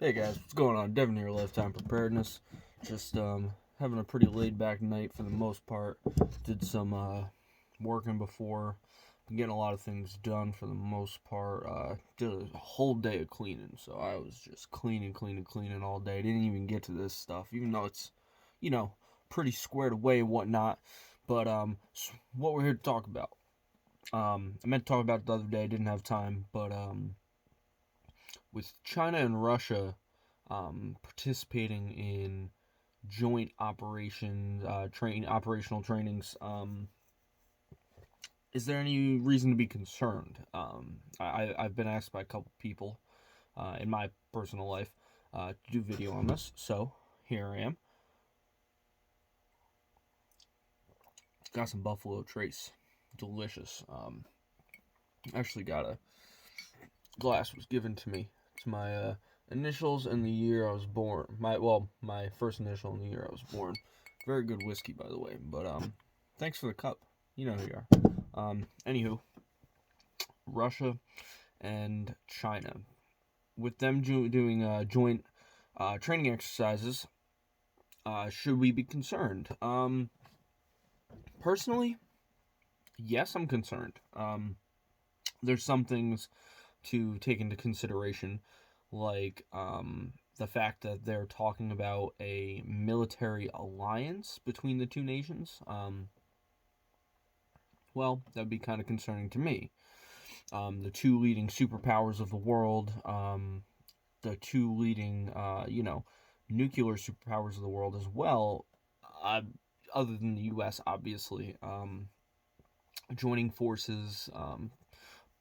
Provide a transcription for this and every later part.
Hey guys, what's going on? Devin here, Lifetime Preparedness. Just having a pretty laid back night for the most part. Did some working before. Been getting a lot of things done for the most part. Did a whole day of cleaning, so I was just cleaning all day. Didn't even get to this stuff, even though it's, pretty squared away and whatnot. But what we're here to talk about. I meant to talk about it the other day, didn't have time, but with China and Russia participating in joint operations, operational trainings. Is there any reason to be concerned? I've been asked by a couple people in my personal life to do video on this, so here I am. Got some Buffalo Trace, delicious. Actually got a glass was given to me. It's my initials and the year I was born. My first initial and the year I was born. Very good whiskey, by the way. But thanks for the cup. You know who you are. Anywho, Russia and China, with them doing joint training exercises, should we be concerned? Personally, yes, I'm concerned. There's some things to take into consideration, like the fact that they're talking about a military alliance between the two nations. Well, that'd be kind of concerning to me. The two leading superpowers of the world, the two leading, nuclear superpowers of the world as well, other than the U.S., obviously, joining forces,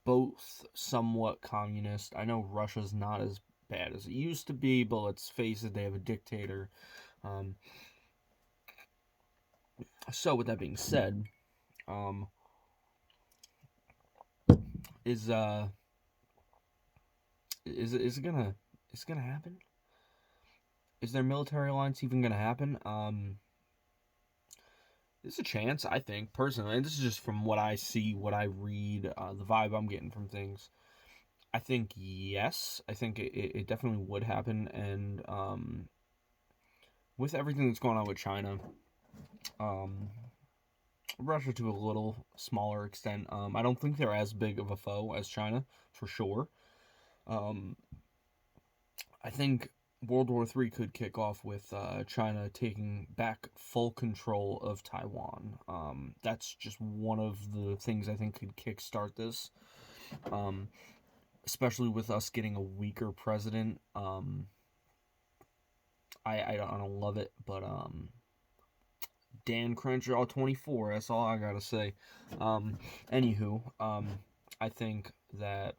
both somewhat communist. I know Russia's not as bad as it used to be, but let's face it, they have a dictator. So with that being said, is it gonna happen? Is their military alliance even gonna happen? There's a chance, I think, personally, and this is just from what I see, what I read, the vibe I'm getting from things. I think yes. I think it definitely would happen, and with everything that's going on with China, Russia to a little smaller extent, I don't think they're as big of a foe as China, for sure. I think World War III could kick off with China taking back full control of Taiwan. That's just one of the things I think could kickstart this. Especially with us getting a weaker president. I don't love it, but Dan Crenshaw 24. That's all I gotta say. Anywho, I think that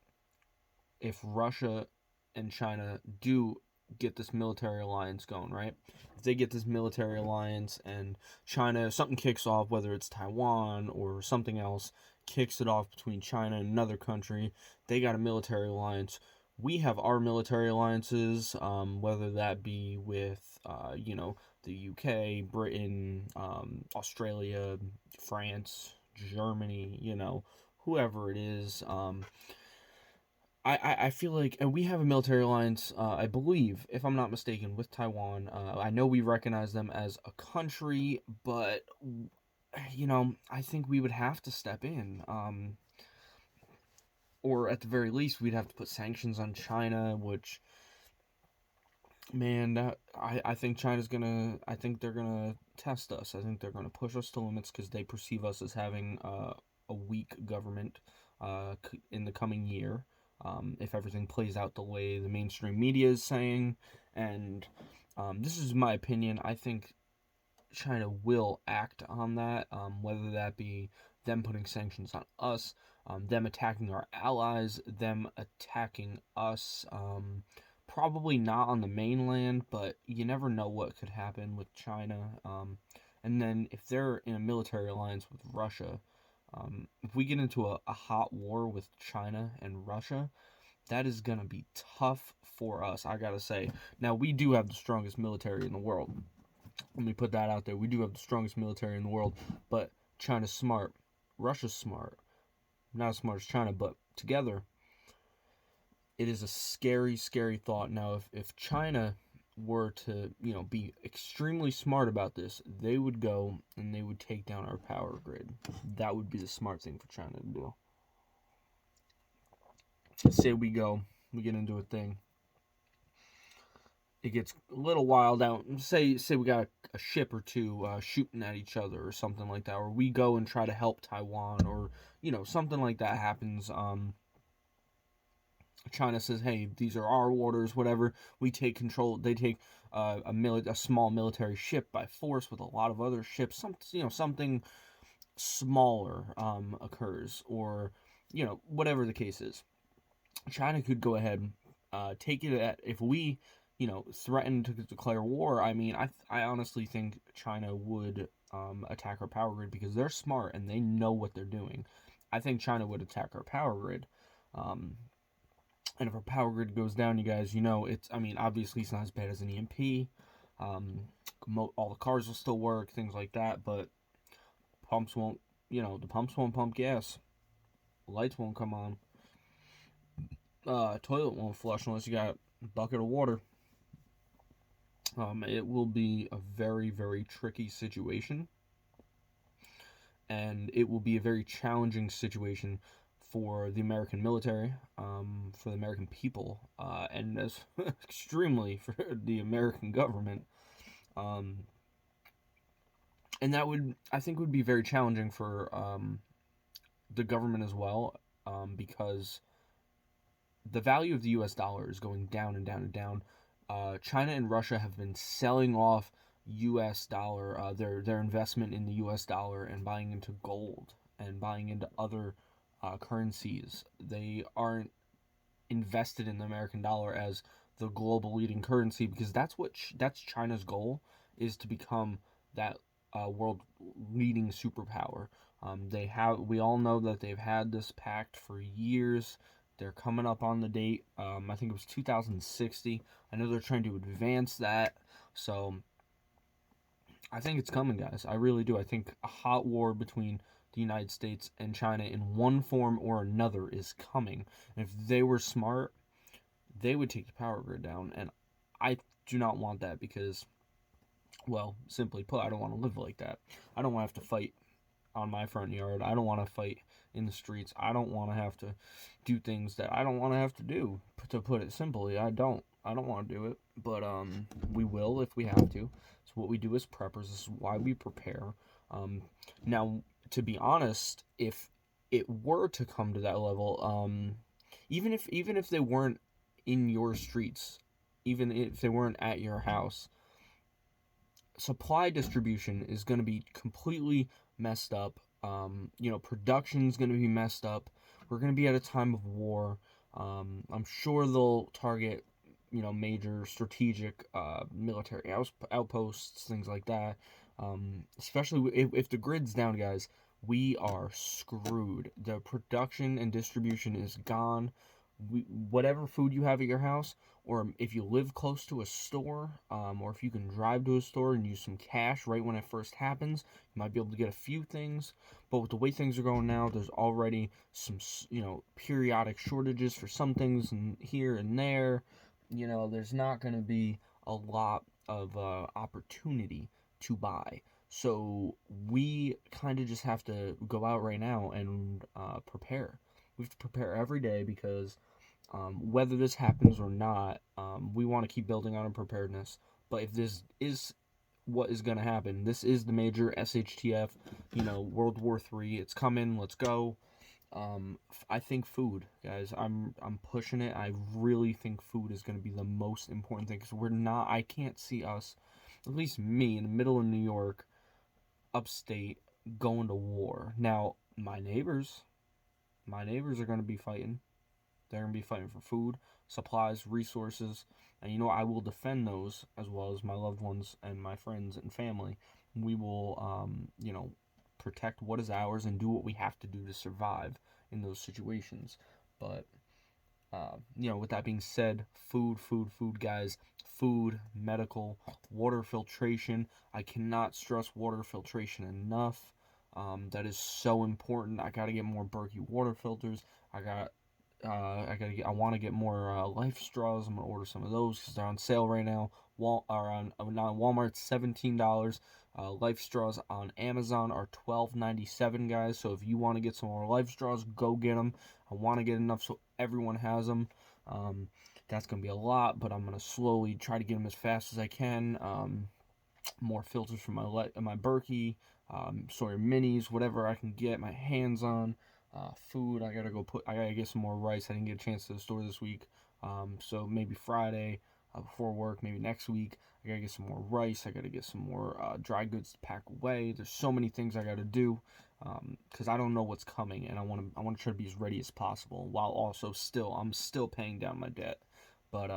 if Russia and China do get this military alliance going, right? If they get this military alliance and China, something kicks off, whether it's Taiwan or something else, kicks it off between China and another country, they got a military alliance. We have our military alliances, whether that be with, the UK, Britain, Australia, France, Germany, whoever it is. I feel like, and we have a military alliance, I believe, if I'm not mistaken, with Taiwan. I know we recognize them as a country, but, I think we would have to step in. Or at the very least, we'd have to put sanctions on China, which, man, I think I think they're gonna test us. I think they're gonna push us to limits because they perceive us as having a weak government in the coming year. If everything plays out the way the mainstream media is saying. And this is my opinion. I think China will act on that, whether that be them putting sanctions on us, them attacking our allies, them attacking us. Probably not on the mainland, but you never know what could happen with China. And then if they're in a military alliance with Russia, if we get into a hot war with China and Russia, that is going to be tough for us, I gotta say. Now, we do have the strongest military in the world. Let me put that out there. We do have the strongest military in the world, but China's smart. Russia's smart. Not as smart as China, but together, it is a scary, scary thought. Now, if China were to, be extremely smart about this, they would go and they would take down our power grid. That would be the smart thing for China to do. Say we get into a thing. It gets a little wild out. Say we got a ship or two shooting at each other or something like that, or we go and try to help Taiwan, or something like that happens. China says, "Hey, these are our waters, whatever." We take control. They take a small military ship by force with a lot of other ships. Something smaller occurs, or whatever the case is. China could go ahead, take it at, if we, threaten to declare war. I mean, I honestly think China would attack our power grid because they're smart and they know what they're doing. I think China would attack our power grid. And if our power grid goes down, you guys, obviously it's not as bad as an EMP. All the cars will still work, things like that, but pumps won't, the pumps won't pump gas. Lights won't come on. Toilet won't flush unless you got a bucket of water. It will be a very, very tricky situation. And it will be a very challenging situation for the American military, for the American people, and as extremely for the American government. And that I think would be very challenging for the government as well, because the value of the U.S. dollar is going down and down and down. China and Russia have been selling off U.S. dollar, their investment in the U.S. dollar, and buying into gold and buying into other currencies. They aren't invested in the American dollar as the global leading currency, because that's China's goal, is to become that world leading superpower. We all know that they've had this pact for years. They're coming up on the date. I think it was 2060. I know they're trying to advance that. So I think it's coming, guys. I really do. I think a hot war between the United States and China in one form or another is coming. And if they were smart, they would take the power grid down. And I do not want that because, well, simply put, I don't want to live like that. I don't want to have to fight on my front yard. I don't want to fight in the streets. I don't want to have to do things that I don't want to have to do. To put it simply, I don't want to do it, but we will if we have to. It's what we do as preppers. This is why we prepare. Now, to be honest, if it were to come to that level, even if they weren't in your streets, even if they weren't at your house, supply distribution is going to be completely messed up. Production is going to be messed up. We're going to be at a time of war. I'm sure they'll target, major strategic military outposts, things like that. Especially if the grid's down, guys, we are screwed. The production and distribution is gone. Whatever food you have at your house, or if you live close to a store, or if you can drive to a store and use some cash right when it first happens, you might be able to get a few things. But with the way things are going now, there's already some, periodic shortages for some things here and there. There's not going to be a lot of opportunity to buy. So we kind of just have to go out right now and prepare. We have to prepare every day because whether this happens or not, we want to keep building on our preparedness. But if this is what is going to happen, this is the major shtf, Ww3. It's coming. Let's go. I think food, guys. I'm pushing it. I really think food is going to be the most important thing, because I can't see us, at least me, in the middle of New York, upstate, going to war. Now, my neighbors are going to be fighting. They're going to be fighting for food, supplies, resources, and I will defend those as well as my loved ones and my friends and family. We will, protect what is ours and do what we have to do to survive in those situations. But, with that being said, food, guys. Food, medical, water filtration. I cannot stress water filtration enough. That is so important. I got to get more Berkey water filters. I got I want to get more Life straws. I'm gonna order some of those because they're on sale right now. Not on Walmart, $17. Life straws on Amazon are $12.97, guys. So if you want to get some more Life straws, go get them. I want to get enough so everyone has them. That's gonna be a lot, but I'm gonna slowly try to get them as fast as I can. More filters for my Berkey, Sawyer Minis, whatever I can get my hands on. Food, I gotta get some more rice. I didn't get a chance to the store this week, so maybe Friday before work, maybe next week. I gotta get some more rice. I gotta get some more dry goods to pack away. There's so many things I gotta do because I don't know what's coming, and I want to try to be as ready as possible while also I'm still paying down my debt. But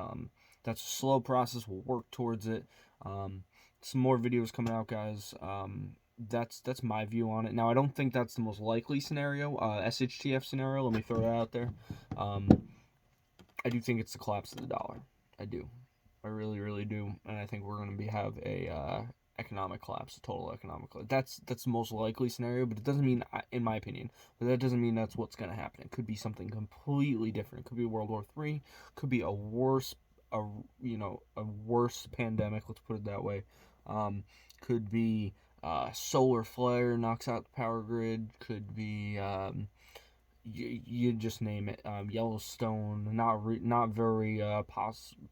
that's a slow process. We'll work towards it. Some more videos coming out, guys. That's my view on it. Now, I don't think that's the most likely scenario, shtf scenario. Let me throw that out there. I do think it's the collapse of the dollar. I do. I really, really do. And I think we're going to have a economic collapse, a total economic collapse. That's the most likely scenario, but it doesn't mean, in my opinion, but that doesn't mean that's what's going to happen. It could be something completely different. It could be World War III. Could be a worse pandemic. Let's put it that way. Could be solar flare knocks out the power grid. Could be you just name it. Yellowstone, not very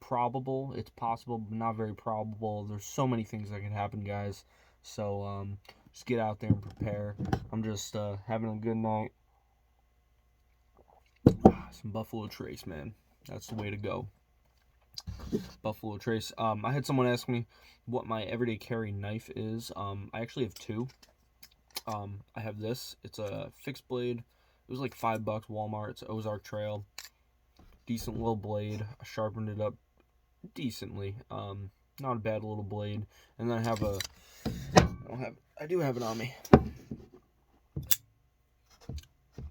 probable. It's possible, but not very probable. There's so many things that can happen, guys. So just get out there and prepare. I'm just having a good night. Some Buffalo Trace, man. That's the way to go. Buffalo Trace. I had someone ask me what my everyday carry knife is. I actually have two. I have this. It's a fixed blade. It was like $5 Walmart. It's Ozark Trail. Decent little blade. I sharpened it up decently. Not a bad little blade. And then I do have it on me.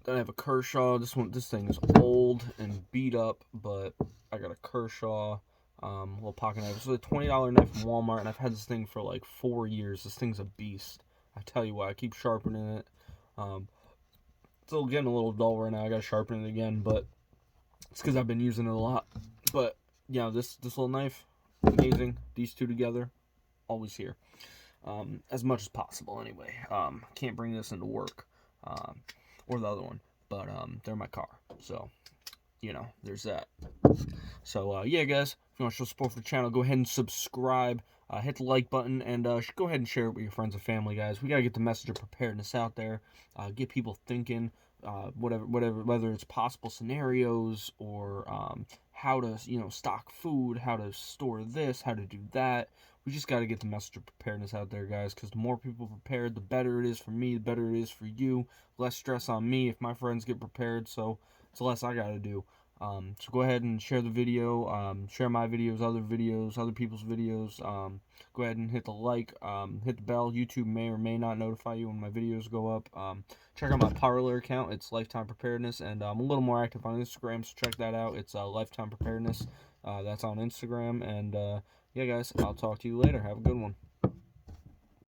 Then I have a Kershaw. This thing is old and beat up, but I got a Kershaw. Little pocket knife. This is a $20 knife from Walmart, and I've had this thing for like 4 years. This thing's a beast. I tell you what, I keep sharpening it. Still getting a little dull right now. I gotta sharpen it again, but it's because I've been using it a lot. But yeah, this little knife, amazing. These two together, always here. As much as possible, anyway. Can't bring this into work, or the other one, but they're in my car, so there's that. So yeah, guys, if you want to show support for the channel, go ahead and subscribe. Hit the like button, and go ahead and share it with your friends and family, guys. We gotta get the message of preparedness out there. Get people thinking. Whether it's possible scenarios or how to stock food, how to store this, how to do that. We just got to get the message of preparedness out there, guys, because the more people prepared, the better it is for me, the better it is for you. Less stress on me if my friends get prepared, so it's less I got to do. So go ahead and share the video, share my videos, other people's videos. Go ahead and hit the like, hit the bell. YouTube may or may not notify you when my videos go up. Check out my Parler account. It's Lifetime Preparedness, and I'm a little more active on Instagram, so check that out. It's Lifetime Preparedness. That's on Instagram, and yeah, guys, I'll talk to you later. Have a good one.